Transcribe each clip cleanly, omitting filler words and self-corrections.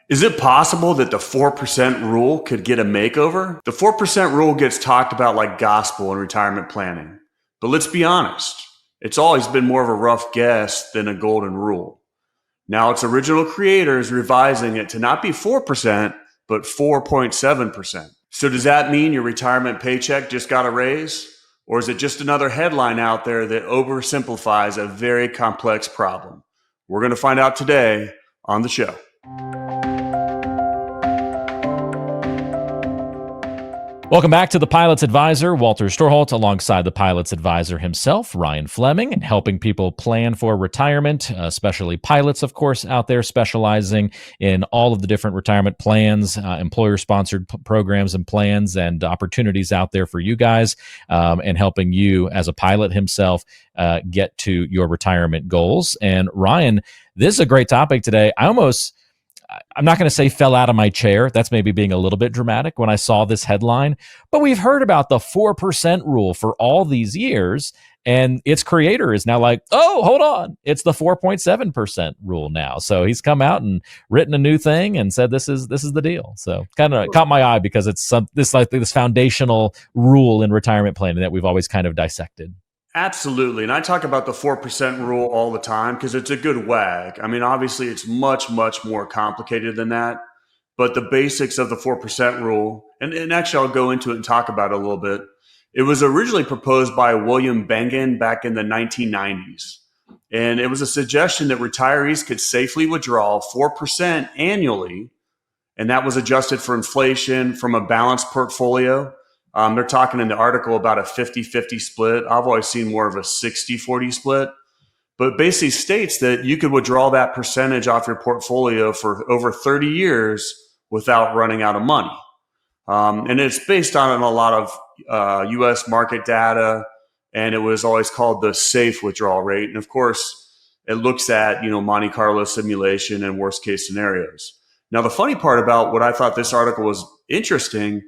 Is it possible that the 4% rule could get a makeover? The 4% rule gets talked about like gospel in retirement planning. But let's be honest, it's always been more of a rough guess than a golden rule. Now its original creator is revising it to not be 4%, but 4.7%. So does that mean your retirement paycheck just got a raise? Or is it just another headline out there that oversimplifies a very complex problem? We're going to find out today on the show. Welcome back to the Pilot's Advisor. Walter Storholt alongside the Pilot's Advisor himself, Ryan Fleming, helping people plan for retirement, especially pilots, of course, out there specializing in all of the different retirement plans, employer-sponsored programs and plans and opportunities out there for you guys, and helping you as a pilot himself get to your retirement goals. And Ryan, this is a great topic today. I'm not going to say fell out of my chair. That's maybe being a little bit dramatic when I saw this headline. But we've heard about the 4% rule for all these years, and its creator is now like, oh, hold on. It's the 4.7% rule now. So he's come out and written a new thing and said this is the deal. So kind of caught my eye because it's this foundational rule in retirement planning that we've always kind of dissected. Absolutely. And I talk about the 4% rule all the time because it's a good wag. I mean, obviously, it's much, much more complicated than that. But the basics of the 4% rule, and actually I'll go into it and talk about it a little bit. It was originally proposed by William Bengen back in the 1990s. And it was a suggestion that retirees could safely withdraw 4% annually. And that was adjusted for inflation from a balanced portfolio. They're talking in the article about a 50-50 split. I've always seen more of a 60-40 split, but basically states that you could withdraw that percentage off your portfolio for over 30 years without running out of money. And it's based on a lot of U.S. market data, and it was always called the safe withdrawal rate. And of course, it looks at, Monte Carlo simulation and worst case scenarios. Now, the funny part about what I thought this article was interesting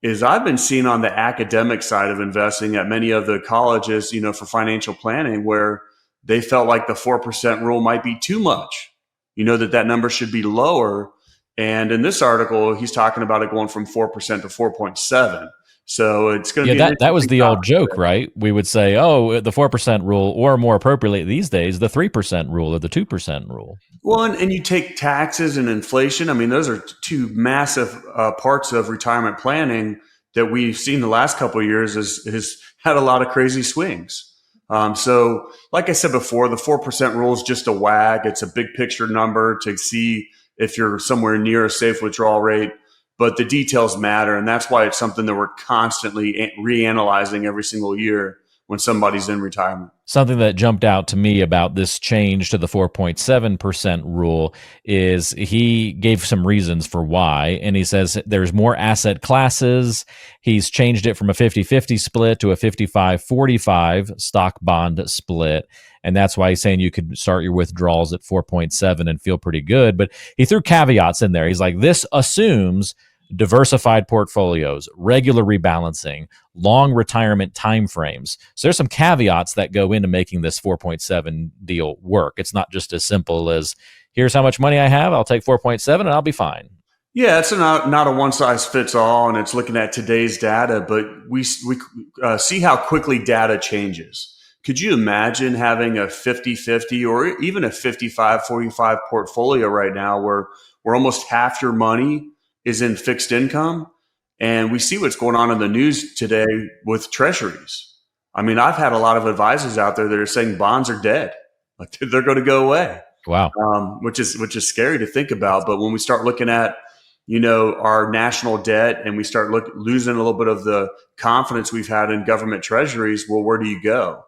is I've been seeing on the academic side of investing at many of the colleges, for financial planning, where they felt like the 4% rule might be too much, that number should be lower. And in this article, he's talking about it going from 4% to 4.7. So it's going to be that was the old joke, right? We would say, oh, the 4% rule, or more appropriately these days, the 3% rule or the 2% rule. Well, and you take taxes and inflation. I mean, those are two massive parts of retirement planning that we've seen the last couple of years has had a lot of crazy swings. So like I said before, the 4% rule is just a wag. It's a big picture number to see if you're somewhere near a safe withdrawal rate. But the details matter, and that's why it's something that we're constantly reanalyzing every single year when somebody's in retirement. Something that jumped out to me about this change to the 4.7% rule is he gave some reasons for why, and he says there's more asset classes. He's changed it from a 50-50 split to a 55-45 stock bond split, and that's why he's saying you could start your withdrawals at 4.7 and feel pretty good. But he threw caveats in there. He's like, this assumes diversified portfolios, regular rebalancing, long retirement timeframes. So there's some caveats that go into making this 4.7 deal work. It's not just as simple as, here's how much money I have, I'll take 4.7 and I'll be fine. Yeah, it's not a one size fits all, and it's looking at today's data, but we see how quickly data changes. Could you imagine having a 50-50 or even a 55-45 portfolio right now where almost half your money is in fixed income? And we see what's going on in the news today with treasuries. I mean, I've had a lot of advisors out there that are saying bonds are dead. Like they're going to go away. Wow. Which is scary to think about. But when we start looking at, our national debt and we start losing a little bit of the confidence we've had in government treasuries, well, where do you go?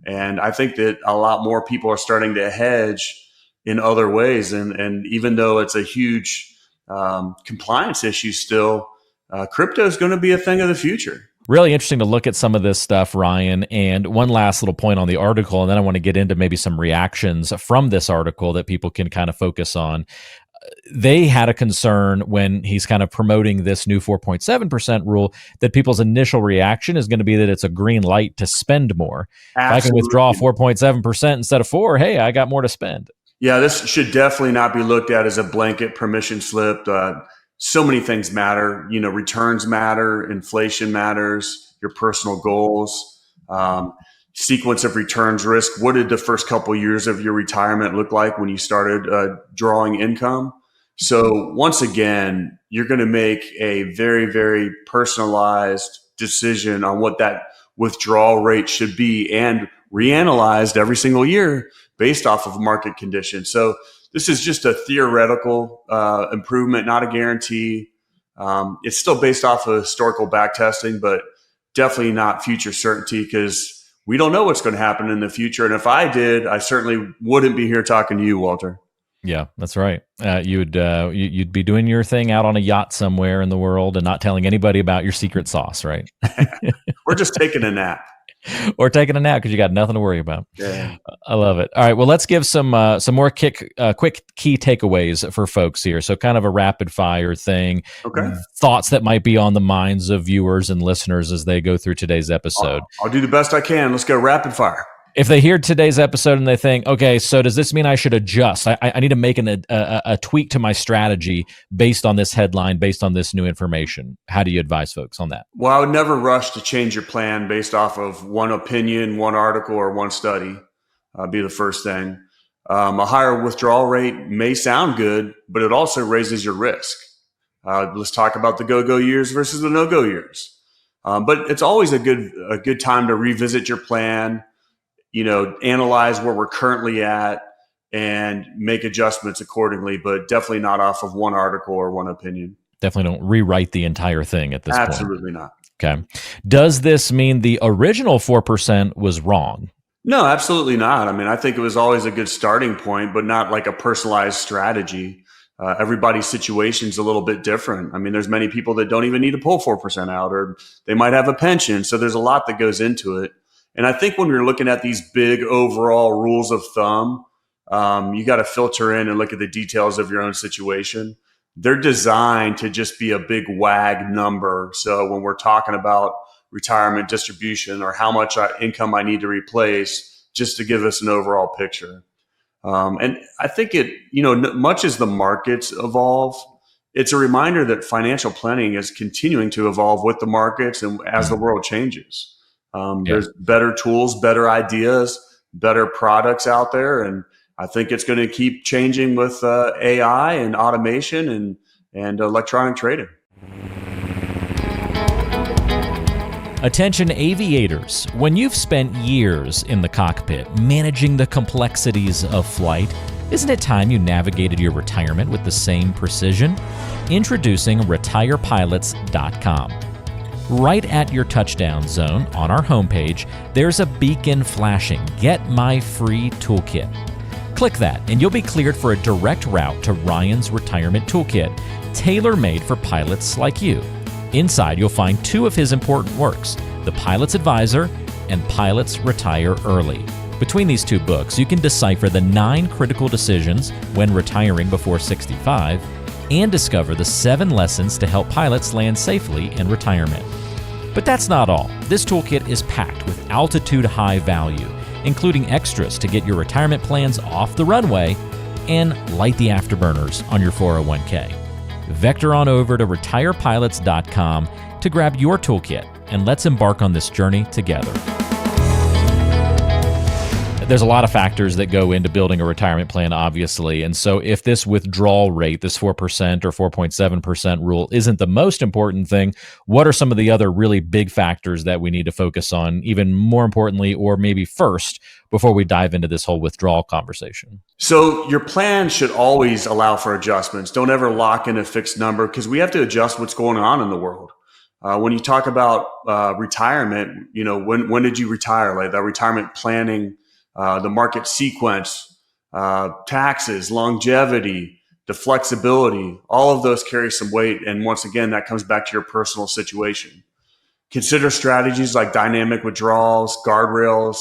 And I think that a lot more people are starting to hedge in other ways. And even though it's a huge compliance issue still, crypto is going to be a thing of the future. Really interesting to look at some of this stuff, Ryan. And one last little point on the article, and then I want to get into maybe some reactions from this article that people can kind of focus on. They had a concern when he's kind of promoting this new 4.7% rule that people's initial reaction is going to be that it's a green light to spend more. Absolutely. If I can withdraw 4.7% instead of 4%, hey, I got more to spend. Yeah, this should definitely not be looked at as a blanket permission slip. So many things matter. Returns matter, inflation matters, your personal goals, sequence of returns risk. What did the first couple of years of your retirement look like when you started drawing income? So once again, you're going to make a very, very personalized decision on what that withdrawal rate should be and reanalyzed every single year based off of market conditions. So this is just a theoretical improvement, not a guarantee. It's still based off of historical back testing, but definitely not future certainty because we don't know what's going to happen in the future. And if I did, I certainly wouldn't be here talking to you, Walter. Yeah, that's right. You'd be doing your thing out on a yacht somewhere in the world and not telling anybody about your secret sauce, right? We're just taking a nap. Or taking a nap because you got nothing to worry about. Yeah. I love it. All right, well, let's give some more quick key takeaways for folks here. So kind of a rapid fire thing. Okay. Thoughts that might be on the minds of viewers and listeners as they go through today's episode. I'll do the best I can. Let's go rapid fire. If they hear today's episode and they think, okay, so does this mean I should adjust? I need to make a tweak to my strategy based on this headline, based on this new information. How do you advise folks on that? Well, I would never rush to change your plan based off of one opinion, one article, or one study. Be the first thing. A higher withdrawal rate may sound good, but it also raises your risk. Let's talk about the go-go years versus the no-go years. But it's always a good time to revisit your plan, analyze where we're currently at and make adjustments accordingly, but definitely not off of one article or one opinion. Definitely don't rewrite the entire thing at this point. Absolutely not. Okay. Does this mean the original 4% was wrong? No, absolutely not. I mean, I think it was always a good starting point, but not like a personalized strategy. Everybody's situation's a little bit different. I mean, there's many people that don't even need to pull 4% out, or they might have a pension. So there's a lot that goes into it. And I think when you're looking at these big overall rules of thumb, you got to filter in and look at the details of your own situation. They're designed to just be a big WAG number. So when we're talking about retirement distribution or how much income I need to replace, just to give us an overall picture. And I think much as the markets evolve, it's a reminder that financial planning is continuing to evolve with the markets and as the world changes. There's better tools, better ideas, better products out there. And I think it's going to keep changing with AI and automation and electronic trading. Attention aviators, when you've spent years in the cockpit managing the complexities of flight, isn't it time you navigated your retirement with the same precision? Introducing retirepilots.com. Right at your touchdown zone on our homepage, there's a beacon flashing, "Get my free toolkit." Click that and you'll be cleared for a direct route to Ryan's retirement toolkit, tailor-made for pilots like you. Inside, you'll find two of his important works, The Pilot's Advisor and Pilots Retire Early. Between these two books, you can decipher the 9 critical decisions when retiring before 65 and discover the 7 lessons to help pilots land safely in retirement. But that's not all. This toolkit is packed with altitude high value, including extras to get your retirement plans off the runway and light the afterburners on your 401k. Vector on over to retirepilots.com to grab your toolkit, and let's embark on this journey together. There's a lot of factors that go into building a retirement plan, obviously. And so if this withdrawal rate, this 4% or 4.7% rule isn't the most important thing, what are some of the other really big factors that we need to focus on, even more importantly, or maybe first, before we dive into this whole withdrawal conversation? So your plan should always allow for adjustments. Don't ever lock in a fixed number because we have to adjust what's going on in the world. When you talk about retirement, when did you retire? Like that retirement planning, the market sequence, taxes, longevity, the flexibility, all of those carry some weight. And once again, that comes back to your personal situation. Consider strategies like dynamic withdrawals, guardrails.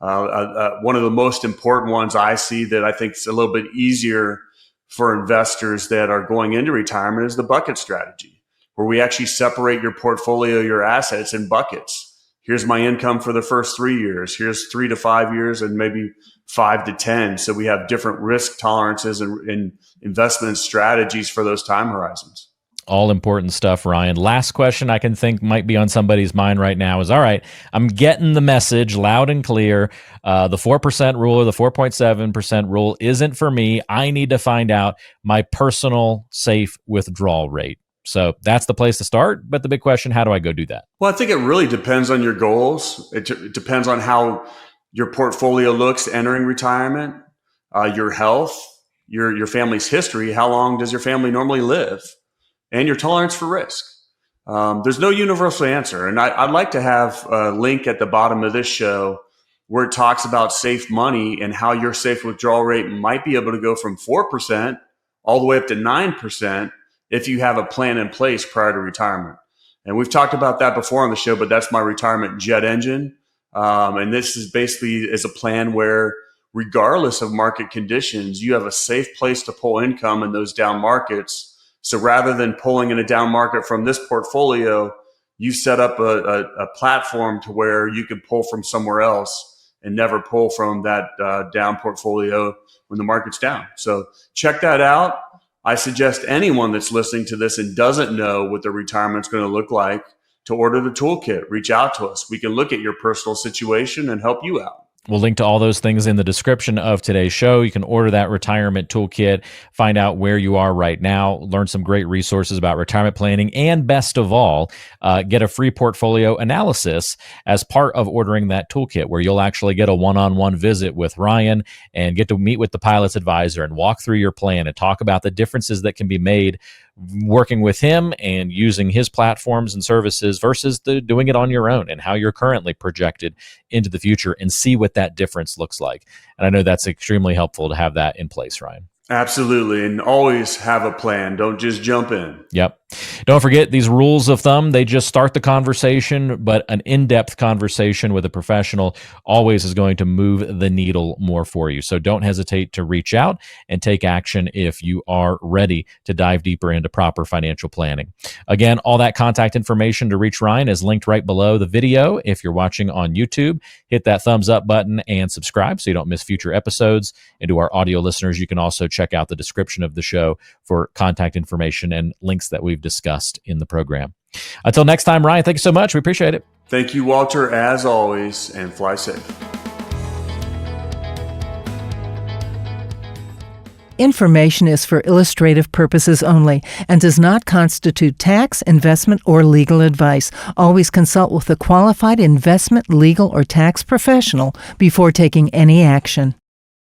One of the most important ones I see that I think is a little bit easier for investors that are going into retirement is the bucket strategy, where we actually separate your portfolio, your assets in buckets. Here's my income for the first 3 years. Here's 3 to 5 years, and maybe 5 to 10. So we have different risk tolerances and investment strategies for those time horizons. All important stuff, Ryan. Last question I can think might be on somebody's mind right now is, all right, I'm getting the message loud and clear. The 4% rule or the 4.7% rule isn't for me. I need to find out my personal safe withdrawal rate. So that's the place to start. But the big question, how do I go do that? Well, I think it really depends on your goals. It depends on how your portfolio looks entering retirement, your health, your family's history. How long does your family normally live? And your tolerance for risk. There's no universal answer. And I'd like to have a link at the bottom of this show where it talks about safe money and how your safe withdrawal rate might be able to go from 4% all the way up to 9% if you have a plan in place prior to retirement. And we've talked about that before on the show, but that's my retirement jet engine. And this is basically a plan where regardless of market conditions, you have a safe place to pull income in those down markets. So rather than pulling in a down market from this portfolio, you set up a platform to where you could pull from somewhere else and never pull from that down portfolio when the market's down. So check that out. I suggest anyone that's listening to this and doesn't know what their retirement's going to look like to order the toolkit. Reach out to us. We can look at your personal situation and help you out. We'll link to all those things in the description of today's show. You can order that retirement toolkit, find out where you are right now, learn some great resources about retirement planning, and best of all, get a free portfolio analysis as part of ordering that toolkit, where you'll actually get a one-on-one visit with Ryan and get to meet with the Pilot's Advisor and walk through your plan and talk about the differences that can be made working with him and using his platforms and services versus doing it on your own, and how you're currently projected into the future, and see what that difference looks like. And I know that's extremely helpful to have that in place, Ryan. Absolutely. And always have a plan. Don't just jump in. Yep. Don't forget these rules of thumb. They just start the conversation, but an in-depth conversation with a professional always is going to move the needle more for you. So don't hesitate to reach out and take action if you are ready to dive deeper into proper financial planning. Again, all that contact information to reach Ryan is linked right below the video. If you're watching on YouTube, hit that thumbs up button and subscribe so you don't miss future episodes. And to our audio listeners, you can also check out the description of the show for contact information and links that we've discussed in the program. Until next time, Ryan, thank you so much. We appreciate it. Thank you, Walter, as always, and fly safe. Information is for illustrative purposes only and does not constitute tax, investment, or legal advice. Always consult with a qualified investment, legal, or tax professional before taking any action.